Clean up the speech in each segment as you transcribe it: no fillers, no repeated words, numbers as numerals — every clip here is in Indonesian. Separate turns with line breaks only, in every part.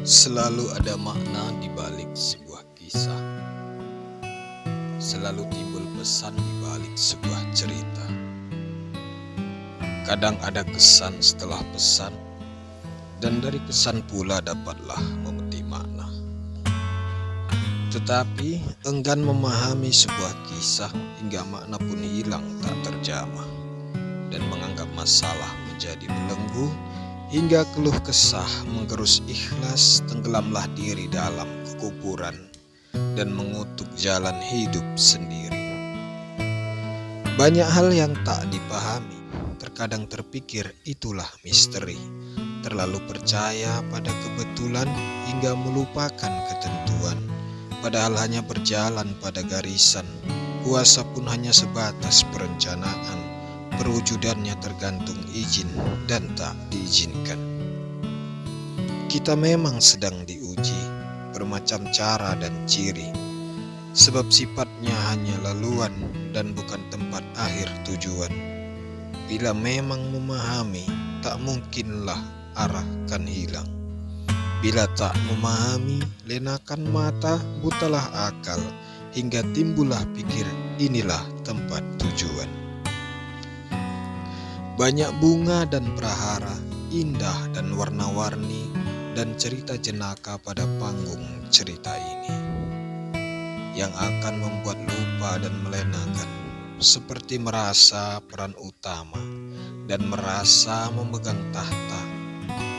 Selalu ada makna di balik sebuah kisah. Selalu timbul pesan di balik sebuah cerita. Kadang ada kesan setelah pesan, dan dari kesan pula dapatlah memetik makna. Tetapi enggan memahami sebuah kisah hingga makna pun hilang tak terjamah, dan menganggap masalah menjadi belenggu hingga keluh kesah menggerus ikhlas, tenggelamlah diri dalam kekuburan dan mengutuk jalan hidup sendiri. Banyak hal yang tak dipahami, terkadang terpikir itulah misteri. Terlalu percaya pada kebetulan hingga melupakan ketentuan, padahal hanya berjalan pada garisan. Kuasa pun hanya sebatas perencanaan, perwujudannya tergantung izin dan tak diizinkan. Kita memang sedang diuji bermacam cara dan ciri, sebab sifatnya hanya laluan dan bukan tempat akhir tujuan. Bila memang memahami, tak mungkinlah arah kan hilang. Bila tak memahami, lenakan mata, butalah akal, hingga timbullah pikir inilah tempat tujuan. Banyak bunga dan prahara, indah dan warna-warni, dan cerita jenaka pada panggung cerita ini, yang akan membuat lupa dan melenakan, seperti merasa peran utama dan merasa memegang tahta,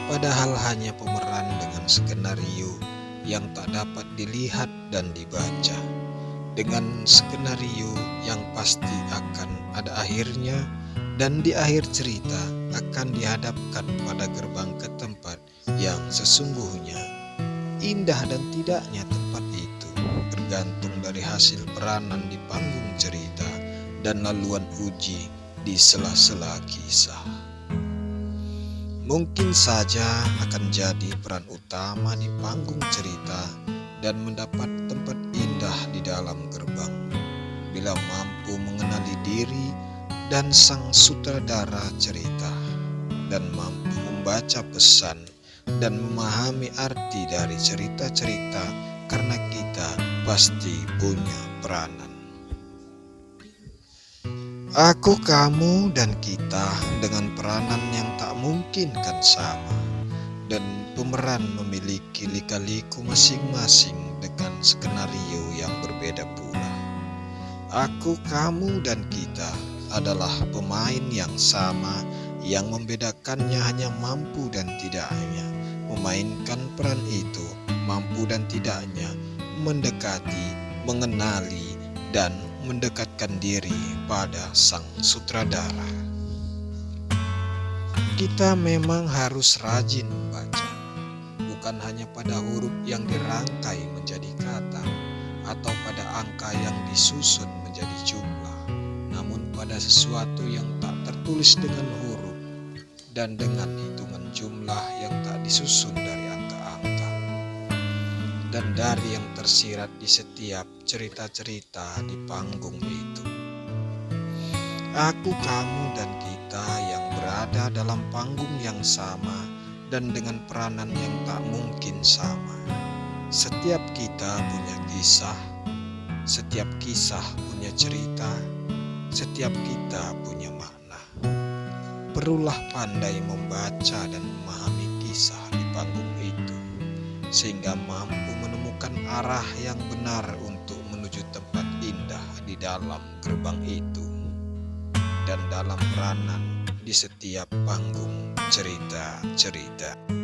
padahal hanya pemeran dengan skenario yang tak dapat dilihat dan dibaca, dengan skenario yang pasti akan ada akhirnya. Dan di akhir cerita akan dihadapkan pada gerbang ke tempat yang sesungguhnya. Indah dan tidaknya tempat itu tergantung dari hasil peranan di panggung cerita dan laluan uji di sela-sela kisah. Mungkin saja akan jadi peran utama di panggung cerita dan mendapat tempat indah di dalam gerbang, bila mampu mengenali diri dan sang sutradara cerita, dan mampu membaca pesan dan memahami arti dari cerita-cerita, karena kita pasti punya peranan. Aku, kamu, dan kita dengan peranan yang tak mungkin kan sama, dan pemeran memiliki lika-liku masing-masing dengan skenario yang berbeda pula. Aku, kamu, dan kita adalah pemain yang sama, yang membedakannya hanya mampu dan tidaknya memainkan peran itu, mampu dan tidaknya mendekati, mengenali, dan mendekatkan diri pada sang sutradara. Kita memang harus rajin membaca, bukan hanya pada huruf yang dirangkai menjadi kata atau pada angka yang disusun menjadi jumlah, namun pada sesuatu yang tak tertulis dengan huruf dan dengan hitungan jumlah yang tak disusun dari angka-angka, dan dari yang tersirat di setiap cerita-cerita di panggung itu. Aku, kamu, dan kita yang berada dalam panggung yang sama dan dengan peranan yang tak mungkin sama. Setiap kita punya kisah, setiap kisah punya cerita, setiap kita punya makna. Perlulah pandai membaca dan memahami kisah di panggung itu, sehingga mampu menemukan arah yang benar untuk menuju tempat indah di dalam gerbang itu, dan dalam peranan di setiap panggung cerita-cerita.